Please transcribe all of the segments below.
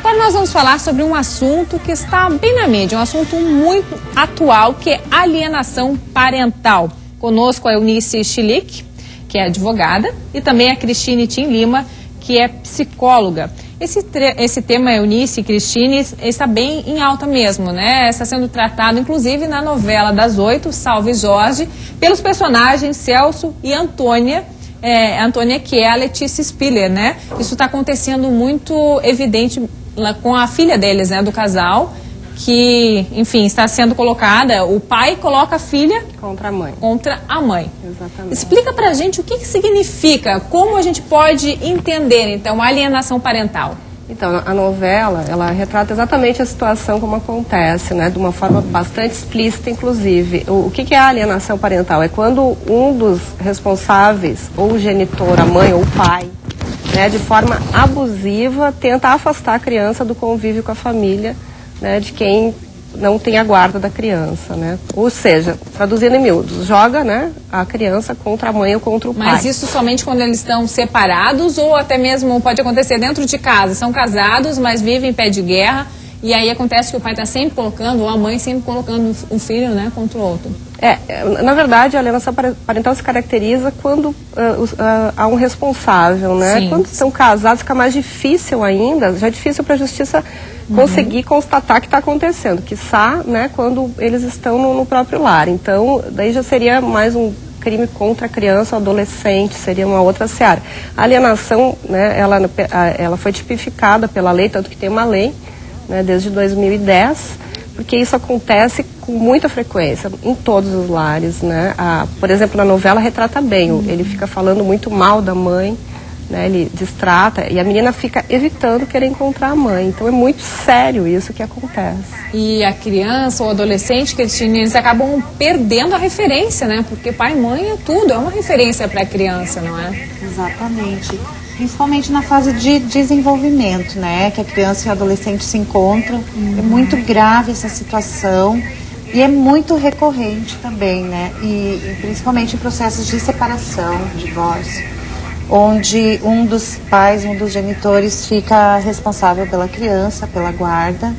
Agora nós vamos falar sobre um assunto que está bem na mídia, um assunto muito atual, que é alienação parental. Conosco a Eunice Schlick, que é advogada, e também a Cristine Tim Lima, que é psicóloga. Esse tema, Eunice e Cristine, está bem em alta mesmo, né? Está sendo tratado, inclusive, na novela das 8, Salve Jorge, pelos personagens Celso e Antônia, que é a Letícia Spiller, né? Isso está acontecendo muito evidente com a filha deles, né, do casal, que, enfim, está sendo colocada, o pai coloca a filha contra a mãe. Contra a mãe. Exatamente. Explica pra gente o que significa, como a gente pode entender, então, a alienação parental. Então, a novela, ela retrata exatamente a situação como acontece, né, de uma forma bastante explícita, inclusive. O que é a alienação parental? É quando um dos responsáveis, ou o genitor, a mãe ou o pai, né, de forma abusiva, tenta afastar a criança do convívio com a família, né, de quem não tem a guarda da criança, né? Ou seja, traduzindo em miúdos, joga, né, a criança contra a mãe ou contra o pai. Mas isso somente quando eles estão separados ou até mesmo pode acontecer dentro de casa? São casados, mas vivem em pé de guerra e aí acontece que o pai está sempre colocando, ou a mãe sempre colocando um filho, né, contra o outro. Na verdade, a alienação parental se caracteriza quando há um responsável, né? Sim. Quando são casados fica mais difícil ainda, já é difícil para a justiça conseguir constatar que está acontecendo, quiçá, né, quando eles estão no próprio lar. Então, daí já seria mais um crime contra a criança ou adolescente, seria uma outra seara. A alienação, né, ela foi tipificada pela lei, tanto que tem uma lei, né, desde 2010, porque isso acontece com muita frequência em todos os lares, né? Por exemplo, na novela retrata bem, ele fica falando muito mal da mãe, né? Ele distrata e a menina fica evitando querer encontrar a mãe. Então é muito sério isso que acontece. E a criança ou adolescente, eles acabam perdendo a referência, né? Porque pai e mãe é tudo, é uma referência para a criança, não é? Exatamente. Principalmente na fase de desenvolvimento, né, que a criança e o adolescente se encontram. É muito grave essa situação e é muito recorrente também, né, e principalmente em processos de separação, divórcio, onde um dos pais, um dos genitores fica responsável pela criança, pela guarda,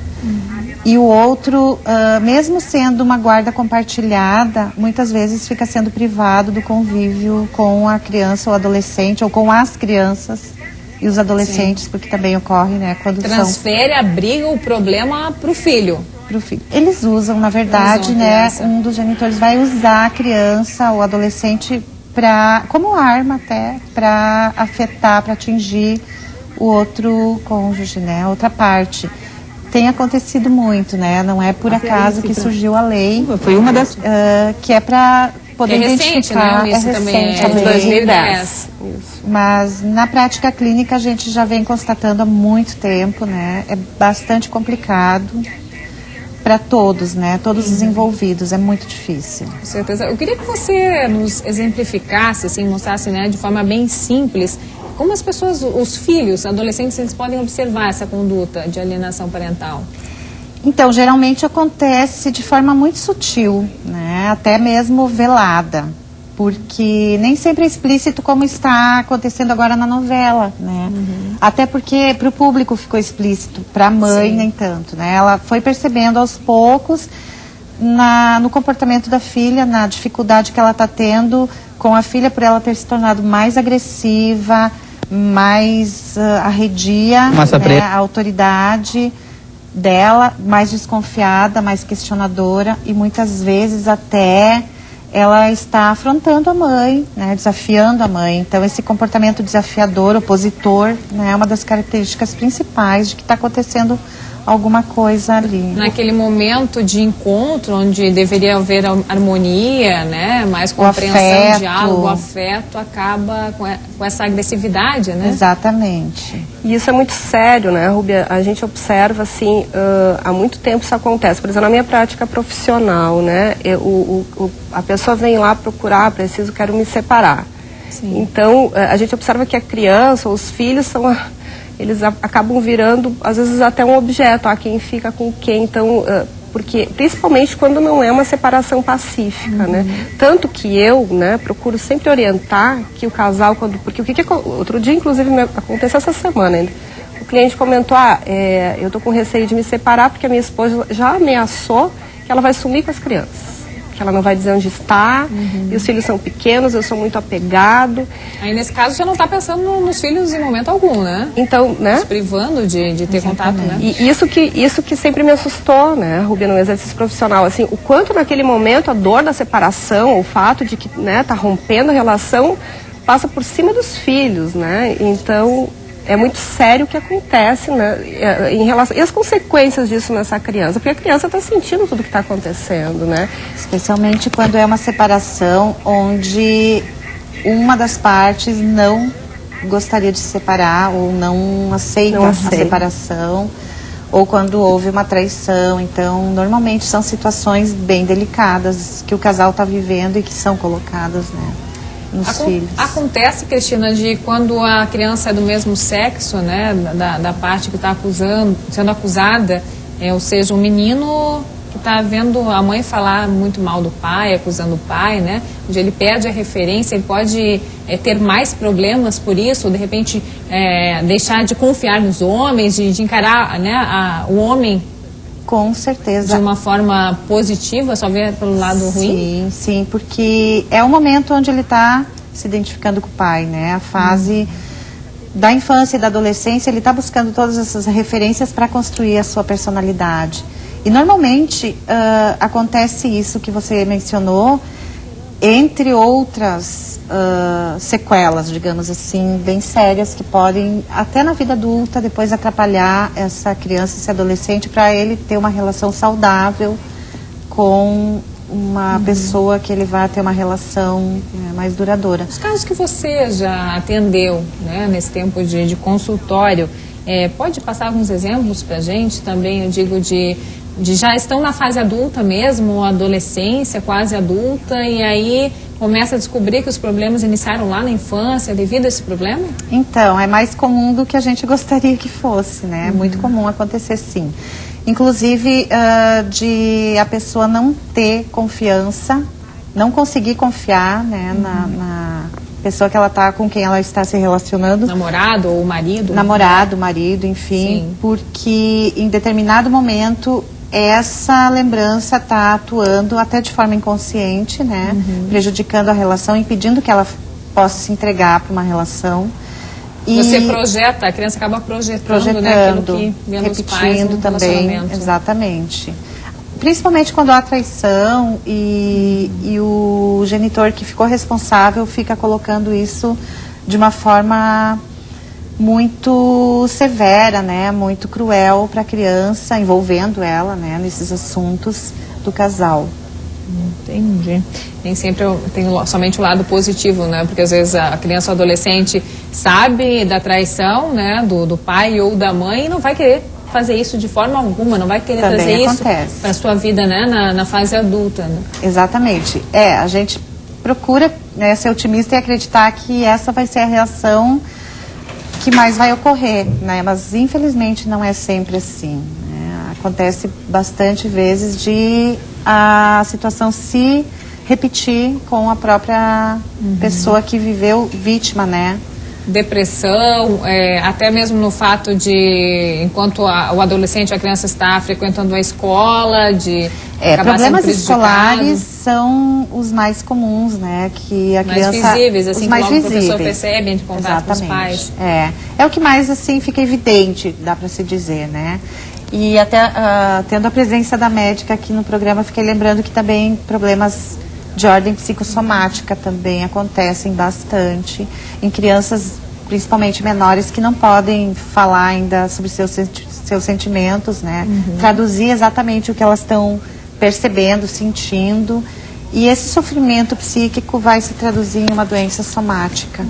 e o outro, mesmo sendo uma guarda compartilhada, muitas vezes fica sendo privado do convívio com a criança ou adolescente, ou com as crianças e os adolescentes. Sim. Porque também ocorre, né, quando transfere a briga, o problema para o filho. Pro filho. Eles usam, na verdade, né, um dos genitores vai usar a criança ou adolescente como arma até, para afetar, para atingir o outro cônjuge, né, a outra parte. Tem acontecido muito, né? Não é por acaso que surgiu a lei. Foi uma das que é para poder identificar. Recente, né? É de 2010. Isso. Mas na prática clínica a gente já vem constatando há muito tempo, né? É bastante complicado para todos, né? Todos os envolvidos. É muito difícil. Com certeza. Eu queria que você nos exemplificasse, assim, mostrasse, né, de forma bem simples, como as pessoas, os filhos, adolescentes, eles podem observar essa conduta de alienação parental? Então, geralmente acontece de forma muito sutil, né? Até mesmo velada, porque nem sempre é explícito como está acontecendo agora na novela, né? Até porque para o público ficou explícito, para a mãe Sim. nem tanto, né? Ela foi percebendo aos poucos no comportamento da filha, na dificuldade que ela está tendo com a filha por ela ter se tornado mais agressiva, mais arredia, né, a autoridade dela, mais desconfiada, mais questionadora e muitas vezes até ela está afrontando a mãe, né, desafiando a mãe. Então esse comportamento desafiador, opositor, né, é uma das características principais de que está acontecendo alguma coisa ali. Naquele momento de encontro, onde deveria haver harmonia, né, mais compreensão, diálogo, o afeto, acaba com essa agressividade, né? Exatamente. E isso é muito sério, né, Rúbia? A gente observa, assim, há muito tempo isso acontece. Por exemplo, na minha prática profissional, né, a pessoa vem lá procurar, quero me separar. Sim. Então, a gente observa que a criança, os filhos eles acabam virando, às vezes, até um objeto, quem fica com quem. Então, porque, principalmente quando não é uma separação pacífica, né? Tanto que eu, né, procuro sempre orientar que o casal, porque outro dia, inclusive, aconteceu essa semana ainda, o cliente comentou, eu estou com receio de me separar porque a minha esposa já ameaçou que ela vai sumir com as crianças. Que ela não vai dizer onde está, e os filhos são pequenos, eu sou muito apegado. Aí nesse caso você não está pensando nos filhos em momento algum, né? Então, né? Se privando de ter contato, né? E isso que sempre me assustou, né, Rubia, no exercício profissional, assim, o quanto naquele momento a dor da separação, o fato de que, né, tá rompendo a relação, passa por cima dos filhos, né? Então, é muito sério o que acontece, né, em relação, e as consequências disso nessa criança, porque a criança está sentindo tudo que está acontecendo, né? Especialmente quando é uma separação onde uma das partes não gostaria de se separar ou não aceita a separação, ou quando houve uma traição. Então, normalmente são situações bem delicadas que o casal está vivendo e que são colocadas, né, nos filhos. Acontece, Cristina, de quando a criança é do mesmo sexo, né, da parte que está sendo acusada, ou seja, um menino que está vendo a mãe falar muito mal do pai, acusando o pai, né, onde ele perde a referência, ele pode ter mais problemas por isso, ou de repente deixar de confiar nos homens, de encarar, né, o homem. Com certeza. De uma forma positiva, só ver pelo lado ruim? Sim, sim, porque é o momento onde ele está se identificando com o pai, né? A fase da infância e da adolescência, ele está buscando todas essas referências para construir a sua personalidade. E normalmente acontece isso que você mencionou, entre outras sequelas, digamos assim, bem sérias, que podem, até na vida adulta, depois atrapalhar essa criança, esse adolescente, para ele ter uma relação saudável com uma pessoa que ele vai ter uma relação mais duradoura. Os casos que você já atendeu, né, nesse tempo de consultório, pode passar alguns exemplos para a gente também, eu digo, de já estão na fase adulta mesmo, adolescência, quase adulta, e aí começa a descobrir que os problemas iniciaram lá na infância devido a esse problema? Então, é mais comum do que a gente gostaria que fosse, né? É muito comum acontecer, sim. Inclusive, de a pessoa não ter confiança, não conseguir confiar, né, na pessoa que ela tá, com quem ela está se relacionando. Namorado ou marido? Namorado, marido, enfim. Sim. Porque em determinado momento essa lembrança está atuando até de forma inconsciente, né? Prejudicando a relação, impedindo que ela possa se entregar para uma relação. E você projeta, a criança acaba projetando, né, aquilo que vendo repetindo os pais no também, exatamente. Principalmente quando há traição e o genitor que ficou responsável fica colocando isso de uma forma muito severa, né, muito cruel para a criança, envolvendo ela, né, nesses assuntos do casal. Entendi. Nem sempre tem somente o lado positivo, né? Porque às vezes a criança ou adolescente sabe da traição, né, do pai ou da mãe e não vai querer fazer isso de forma alguma, não vai querer trazer isso para a sua vida, né, na fase adulta. Né? Exatamente. A gente procura, né, ser otimista e acreditar que essa vai ser a reação que mais vai ocorrer, né? Mas infelizmente não é sempre assim, né? Acontece bastante vezes de a situação se repetir com a própria pessoa que viveu vítima, né? Depressão, até mesmo no fato de, enquanto o adolescente, a criança está frequentando a escola, de problemas escolares são os mais comuns, né? Que a criança, mais visíveis, assim, que logo o professor percebe de contato com os pais. É o que mais, assim, fica evidente, dá para se dizer, né? E até tendo a presença da médica aqui no programa, fiquei lembrando que também problemas de ordem psicossomática também acontecem bastante em crianças, principalmente menores, que não podem falar ainda sobre seus sentimentos, né? Traduzir exatamente o que elas estão percebendo, sentindo. E esse sofrimento psíquico vai se traduzir em uma doença somática.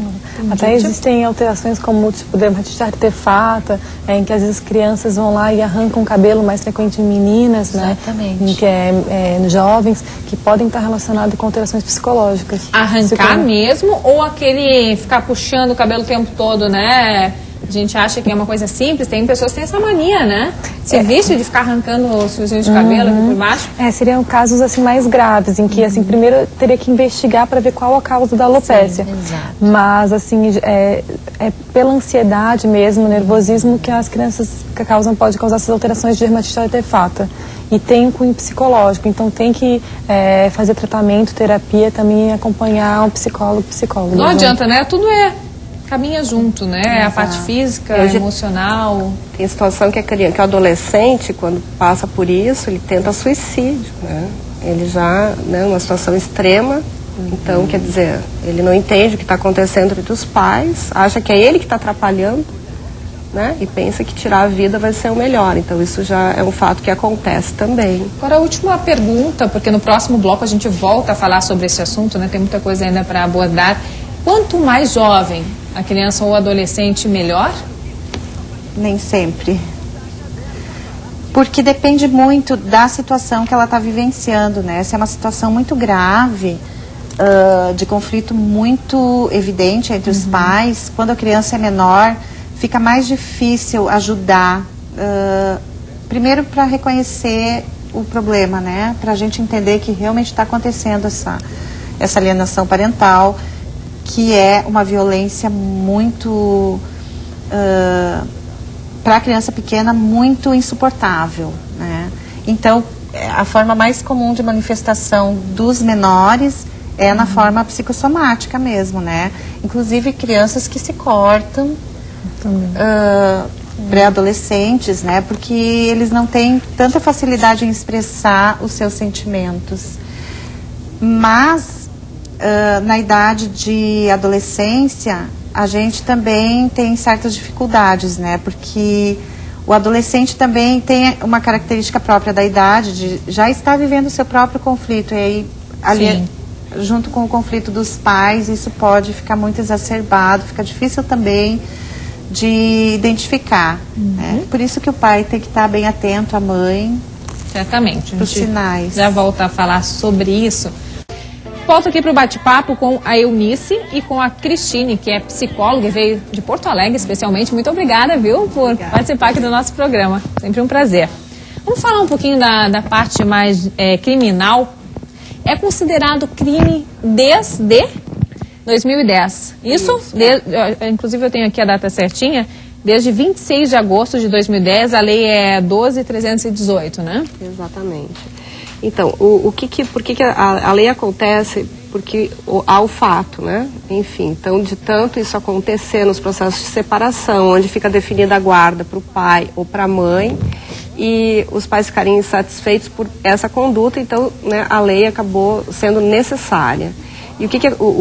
Até existem alterações como o tipo de dermatite artefata, em que às vezes crianças vão lá e arrancam o cabelo, mais frequente em meninas, exatamente, né? Que é jovens, que podem estar relacionados com alterações psicológicas. Arrancar mesmo ou aquele ficar puxando o cabelo o tempo todo, né? A gente acha que é uma coisa simples, tem pessoas que têm essa mania, né? Esse vício de ficar arrancando os fios de cabelo aqui por baixo. Seriam casos assim mais graves, em que assim, primeiro teria que investigar para ver qual a causa da alopécia. Sim, exato. Mas assim, é pela ansiedade mesmo, nervosismo que as crianças pode causar essas alterações de dermatite artefata. E tem um cunho psicológico, então tem que fazer tratamento, terapia, também acompanhar um psicólogo. Não adianta, né? Tudo caminha junto, né? Exato. A parte física, emocional. Tem situação que o adolescente, quando passa por isso, ele tenta suicídio, né? Ele já, né, numa situação extrema, então, quer dizer, ele não entende o que está acontecendo entre os pais, acha que é ele que está atrapalhando, né? E pensa que tirar a vida vai ser o melhor. Então, isso já é um fato que acontece também. Agora, a última pergunta, porque no próximo bloco a gente volta a falar sobre esse assunto, né? Tem muita coisa ainda para abordar. Quanto mais jovem a criança ou adolescente, melhor? Nem sempre. Porque depende muito da situação que ela está vivenciando, né? Se é uma situação muito grave, de conflito muito evidente entre os pais, quando a criança é menor, fica mais difícil ajudar. Primeiro, para reconhecer o problema, né? Para a gente entender que realmente está acontecendo essa alienação parental, que é uma violência muito, para a criança pequena, muito insuportável, né? Então, a forma mais comum de manifestação dos menores é na forma psicossomática mesmo, né? Inclusive crianças que se cortam, pré-adolescentes, né? Porque eles não têm tanta facilidade em expressar os seus sentimentos. Mas na idade de adolescência, a gente também tem certas dificuldades, né? Porque o adolescente também tem uma característica própria da idade, de já estar vivendo o seu próprio conflito. E aí, ali, junto com o conflito dos pais, isso pode ficar muito exacerbado, fica difícil também de identificar. Né? Por isso que o pai tem que estar bem atento, a mãe, certamente. os sinais. Já volta a falar sobre isso. Volto aqui para o bate-papo com a Eunice e com a Cristine, que é psicóloga e veio de Porto Alegre especialmente. Muito obrigada, viu, por participar aqui do nosso programa. Sempre um prazer. Vamos falar um pouquinho da parte mais criminal. É considerado crime desde 2010. Isso, inclusive eu tenho aqui a data certinha, desde 26 de agosto de 2010, a lei é 12.318, né? Exatamente. Então, por que a lei acontece? Porque há o fato, né? Enfim, então, de tanto isso acontecer nos processos de separação, onde fica definida a guarda para o pai ou para a mãe, e os pais ficarem insatisfeitos por essa conduta, então, né, a lei acabou sendo necessária. E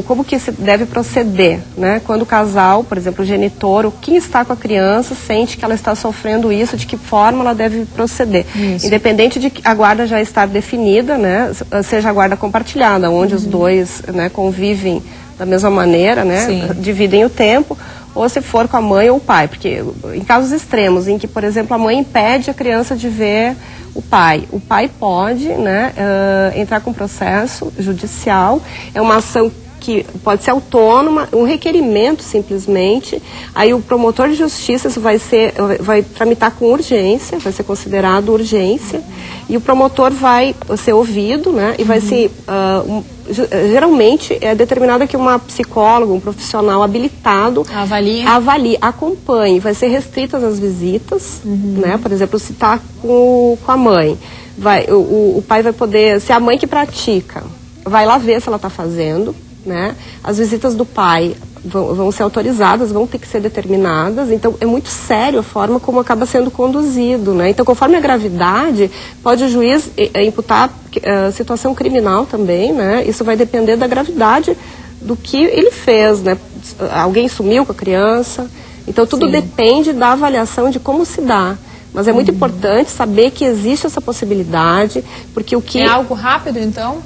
como que se deve proceder, né? Quando o casal, por exemplo, o genitor, ou quem está com a criança, sente que ela está sofrendo isso, de que forma ela deve proceder. Isso. Independente de a guarda já estar definida, né? Seja a guarda compartilhada, onde os dois, né, convivem da mesma maneira, né? Dividem o tempo, ou se for com a mãe ou o pai. Porque em casos extremos, em que, por exemplo, a mãe impede a criança de ver o pai pode, né, entrar com processo judicial. É uma ação que pode ser autônoma, um requerimento simplesmente. Aí o promotor de justiça, isso vai tramitar com urgência, vai ser considerado urgência, e o promotor vai ser ouvido, né, e vai ser geralmente é determinado que uma psicóloga, um profissional habilitado avalie, acompanhe. Vai ser restritas as visitas, né? Por exemplo, se está com a mãe, o pai vai poder, se é a mãe que pratica, vai lá ver se ela está fazendo, né? As visitas do pai vão ser autorizadas, vão ter que ser determinadas. Então é muito sério a forma como acaba sendo conduzido, né? Então, conforme a gravidade, pode o juiz imputar situação criminal também, né? Isso vai depender da gravidade do que ele fez, né? Alguém sumiu com a criança, então tudo depende da avaliação de como se dá. Mas é muito importante saber que existe essa possibilidade, porque É algo rápido, então?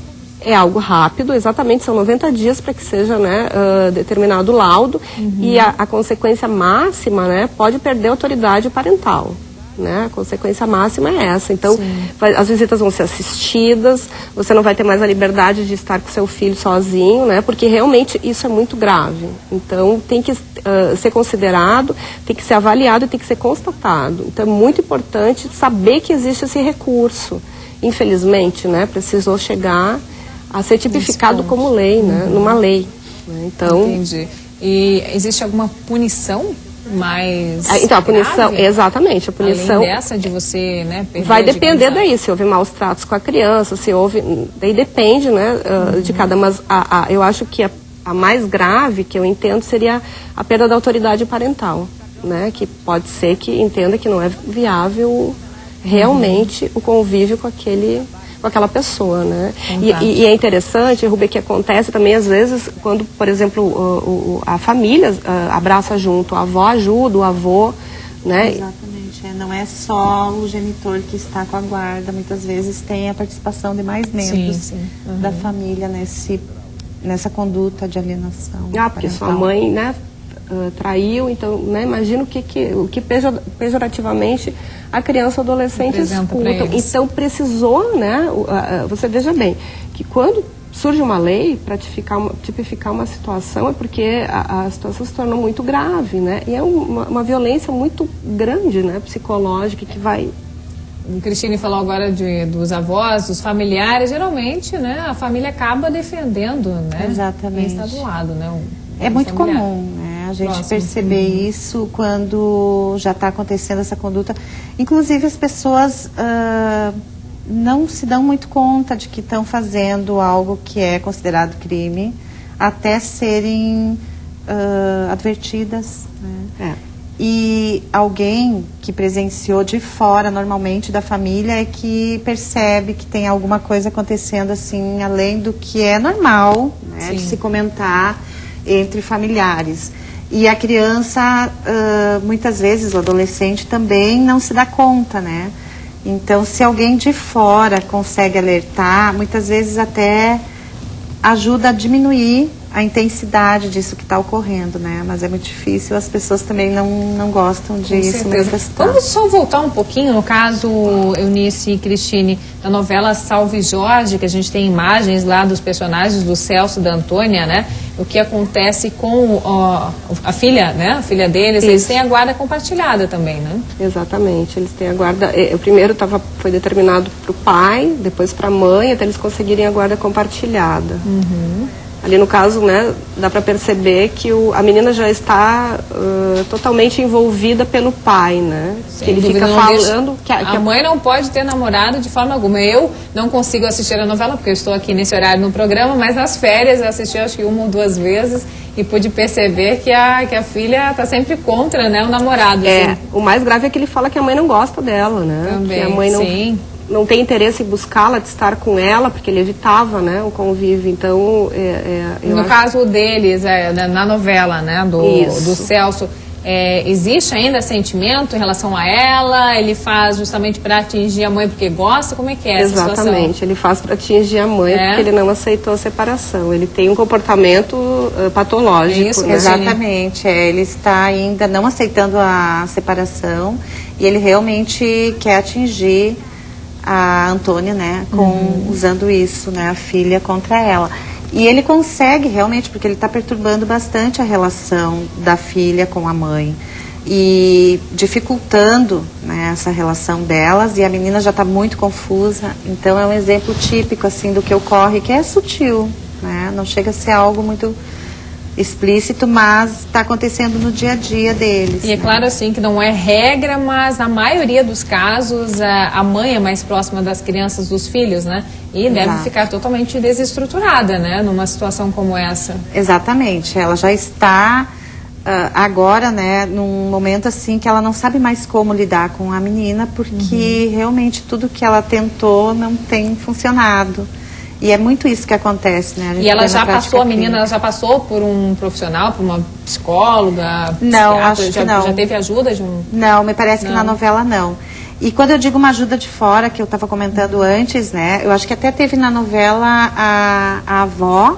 É algo rápido, exatamente, são 90 dias para que seja, né, determinado o laudo, e a consequência máxima, né, pode perder a autoridade parental. né? A consequência máxima é essa. Então, as visitas vão ser assistidas, você não vai ter mais a liberdade de estar com seu filho sozinho, né? Porque realmente isso é muito grave. Então, tem que ser considerado, tem que ser avaliado e tem que ser constatado. Então, é muito importante saber que existe esse recurso. Infelizmente, né? Precisou chegar a ser tipificado como lei, né? Numa lei. Né? Então, entendi. E existe alguma punição mais então, a punição, grave? Exatamente, a punição... Além dessa de você, né, perder vai a depender dignidade. daí, se houve maus tratos com a criança, se houve... Daí depende, né, de cada... Mas eu acho que a mais grave, que eu entendo, seria a perda da autoridade parental, né? Que pode ser que entenda que não é viável realmente o convívio com aquela pessoa, né? E é interessante, Rubem, que acontece também às vezes quando, por exemplo, a família abraça junto, a avó ajuda, o avô, né? Exatamente, não é só o genitor que está com a guarda, muitas vezes tem a participação de mais membros da família nessa conduta de alienação. Porque sua mãe, né, traiu, então, né, imagina o que pejorativamente a criança ou adolescente escutam. Então precisou, né, você veja bem, que quando surge uma lei para tipificar uma situação é porque a situação se tornou muito grave, né, e é uma violência muito grande, né, psicológica, que vai... O Cristine falou agora dos avós, dos familiares. Geralmente, né, a família acaba defendendo, né? Exatamente. Quem está do lado, né? É muito comum, né? A gente perceber isso quando já está acontecendo essa conduta. Inclusive, as pessoas não se dão muito conta de que estão fazendo algo que é considerado crime, até serem advertidas, né? E alguém que presenciou de fora, normalmente da família, é que percebe que tem alguma coisa acontecendo assim, além do que é normal, né, de se comentar entre familiares. E a criança, muitas vezes, o adolescente também não se dá conta, né? Então, se alguém de fora consegue alertar, muitas vezes até ajuda a diminuir a intensidade disso que está ocorrendo, né? Mas é muito difícil, as pessoas também não gostam de se manifestar. Vamos só voltar um pouquinho, no caso, Eunice e Cristine, da novela Salve Jorge, que a gente tem imagens lá dos personagens do Celso e da Antônia, né? O que acontece com a filha, né? A filha deles, eles têm a guarda compartilhada também, né? Exatamente, eles têm a guarda, o primeiro foi determinado para o pai, depois para a mãe, até eles conseguirem a guarda compartilhada. Ali no caso, né, dá para perceber que a menina já está totalmente envolvida pelo pai, né? Que ele fica falando que a mãe não pode ter namorado de forma alguma. Eu não consigo assistir a novela porque eu estou aqui nesse horário no programa, mas nas férias eu assisti acho que 1 ou 2 vezes e pude perceber que a filha está sempre contra, né, o namorado. Assim. O mais grave é que ele fala que a mãe não gosta dela, né? Também, que a mãe não tem interesse em buscá-la, de estar com ela, porque ele evitava, né, o convívio. Então, no caso deles, na novela, né, do Celso, existe ainda sentimento em relação a ela? Ele faz justamente para atingir a mãe porque gosta? Como é que é essa situação? Exatamente, ele faz para atingir a mãe porque ele não aceitou a separação. Ele tem um comportamento patológico. Isso, né? Exatamente, ele está ainda não aceitando a separação e ele realmente quer atingir a Antônia, né, usando isso, né, a filha contra ela. E ele consegue realmente, porque ele está perturbando bastante a relação da filha com a mãe e dificultando, né, essa relação delas, e a menina já está muito confusa. Então é um exemplo típico assim do que ocorre, que é sutil, né, não chega a ser algo muito explícito, mas está acontecendo no dia a dia deles. E é claro assim que não é regra, mas na maioria dos casos a mãe é mais próxima das crianças, dos filhos, né? E deve ficar totalmente desestruturada, né? Numa situação como essa. Exatamente, ela já está agora, né, num momento assim que ela não sabe mais como lidar com a menina, porque realmente tudo que ela tentou não tem funcionado. E é muito isso que acontece, né? E ela já passou, a menina, ela já passou por um profissional, por uma psicóloga? Não, acho que não. Já teve ajuda de um... Não, me parece que na novela não. E quando eu digo uma ajuda de fora, que eu estava comentando antes, né? Eu acho que até teve na novela a avó,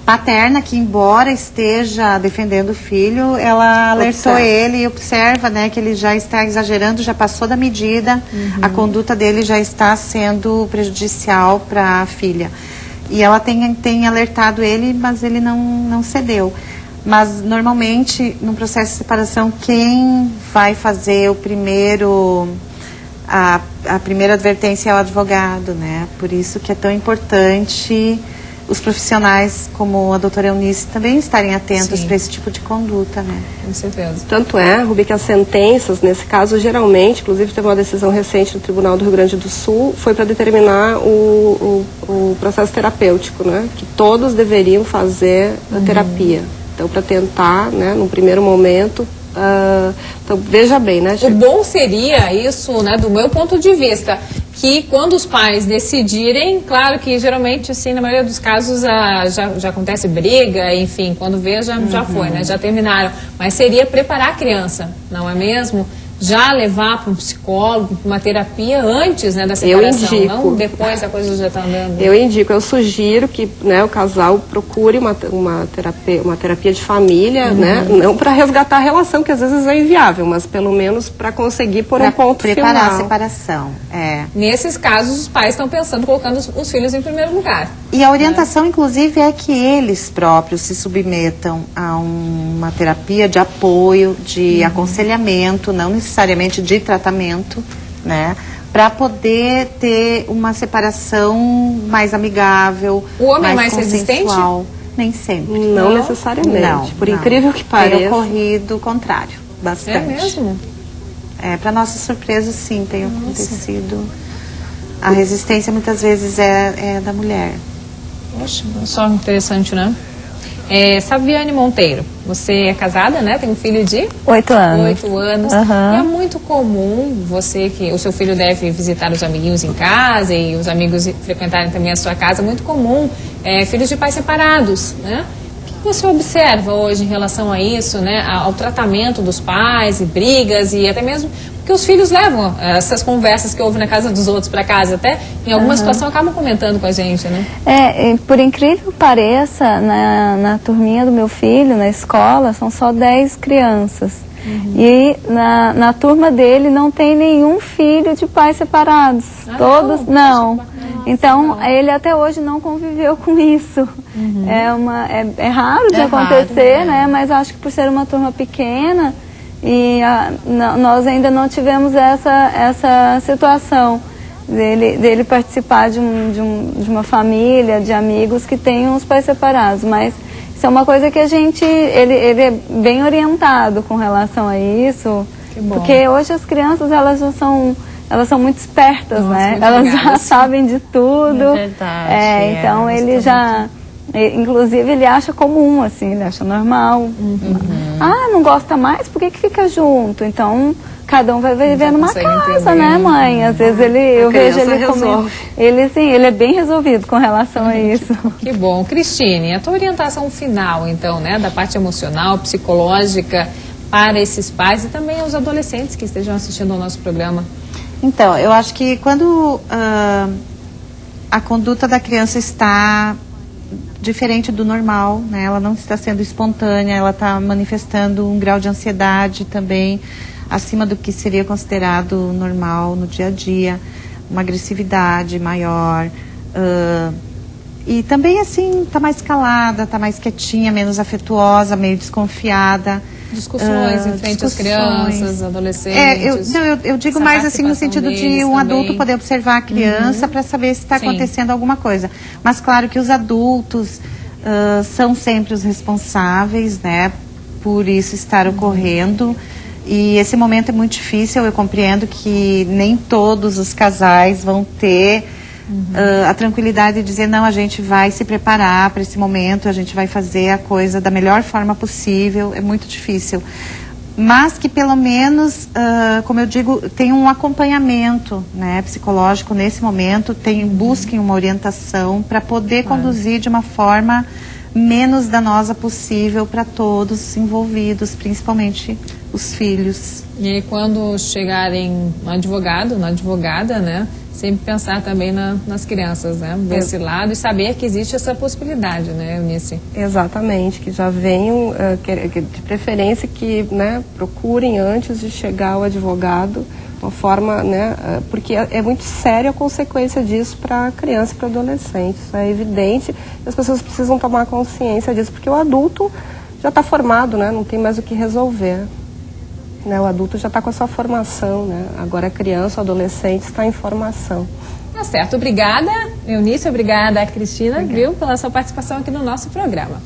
paterna, que embora esteja defendendo o filho, ela alertou ele e observa, né, que ele já está exagerando, já passou da medida, a conduta dele já está sendo prejudicial para a filha. E ela tem alertado ele, mas ele não cedeu. Mas, normalmente, no processo de separação, quem vai fazer o primeiro... A primeira advertência é o advogado, né? Por isso que é tão importante os profissionais, como a doutora Eunice, também estarem atentos para esse tipo de conduta, né? Com certeza. Tanto é, Rubi, que as sentenças, nesse caso, geralmente, inclusive teve uma decisão recente no Tribunal do Rio Grande do Sul, foi para determinar o processo terapêutico, né? Que todos deveriam fazer a terapia. Então, para tentar, né, no primeiro momento... então, veja bem, né, Chico? O bom seria isso, né, do meu ponto de vista, que quando os pais decidirem, claro que geralmente, assim, na maioria dos casos já acontece briga, enfim, quando vê já foi, né, já terminaram. Mas seria preparar a criança, não é mesmo? Já levar para um psicólogo, para uma terapia antes, né, da separação, não depois a coisa já está andando. Eu sugiro que, né, o casal procure uma terapia de família, né, não para resgatar a relação, que às vezes é inviável, mas pelo menos para conseguir pôr um ponto final. Preparar a separação, Nesses casos, os pais estão pensando, colocando os filhos em primeiro lugar. E a orientação, inclusive, é que eles próprios se submetam a uma terapia de apoio, de aconselhamento, não necessariamente de tratamento, né? Para poder ter uma separação mais amigável, o homem é mais resistente? Nem sempre. Não necessariamente. Não, por incrível que pareça. Tem ocorrido o contrário, bastante. É mesmo? Para nossa surpresa, sim, tem acontecido. A resistência muitas vezes é da mulher. Poxa, só interessante, né? Saviane Monteiro, você é casada, né? Tem um filho de 8 anos. 8 anos. E é muito comum o seu filho deve visitar os amiguinhos em casa e os amigos frequentarem também a sua casa. Muito comum filhos de pais separados, né? O que você observa hoje em relação a isso, né? Ao tratamento dos pais e brigas e até mesmo porque os filhos levam essas conversas que houve na casa dos outros para casa, até em alguma situação acabam comentando com a gente, né? Por incrível que pareça, na turminha do meu filho, na escola, são só 10 crianças. E na turma dele não tem nenhum filho de pais separados. Todos, não. Então, ele até hoje não conviveu com isso. É raro de acontecer, né? Mas acho que por ser uma turma pequena, e nós ainda não tivemos essa situação dele participar de uma família, de amigos que tenham os pais separados. Mas isso é uma coisa que ele é bem orientado com relação a isso. Porque hoje as crianças, elas são muito espertas, né? Elas já sabem de tudo. É verdade. Então ele já... Inclusive ele acha comum, assim, ele acha normal. Não gosta mais? Por que fica junto? Então, cada um vai viver numa casa, né, mãe? Às vezes eu vejo ele como... Ele é bem resolvido com relação a isso. Que bom. Cristine, a tua orientação final, então, né, da parte emocional, psicológica, para esses pais e também aos adolescentes que estejam assistindo ao nosso programa? Então, eu acho que quando a conduta da criança está diferente do normal, né? Ela não está sendo espontânea, ela está manifestando um grau de ansiedade também acima do que seria considerado normal no dia a dia, uma agressividade maior, e também assim está mais calada, está mais quietinha, menos afetuosa, meio desconfiada. Discussões em frente às crianças, adolescentes. Eu digo mais assim no sentido de um adulto poder observar a criança para saber se está acontecendo alguma coisa. Mas claro que os adultos são sempre os responsáveis, né, por isso estar ocorrendo. E esse momento é muito difícil, eu compreendo que nem todos os casais vão ter a tranquilidade de dizer, não, a gente vai se preparar para esse momento, a gente vai fazer a coisa da melhor forma possível, é muito difícil. Mas que pelo menos, como eu digo, tem um acompanhamento, né, psicológico nesse momento, busquem uma orientação para poder conduzir de uma forma menos danosa possível para todos envolvidos, principalmente os filhos. E aí, quando chegarem no advogado, na advogada, né, sempre pensar também nas crianças, né, desse lado, e saber que existe essa possibilidade, né, Eunice? Exatamente, que já venham, de preferência que, né, procurem antes de chegar ao advogado, uma forma, né, porque é muito séria a consequência disso para a criança e para o adolescente, isso é evidente, e as pessoas precisam tomar consciência disso, porque o adulto já está formado, né, não tem mais o que resolver. Né, o adulto já está com a sua formação, né? Agora a criança, o adolescente está em formação. Tá certo. Obrigada, Eunice. Obrigada, Cristina, viu, pela sua participação aqui no nosso programa.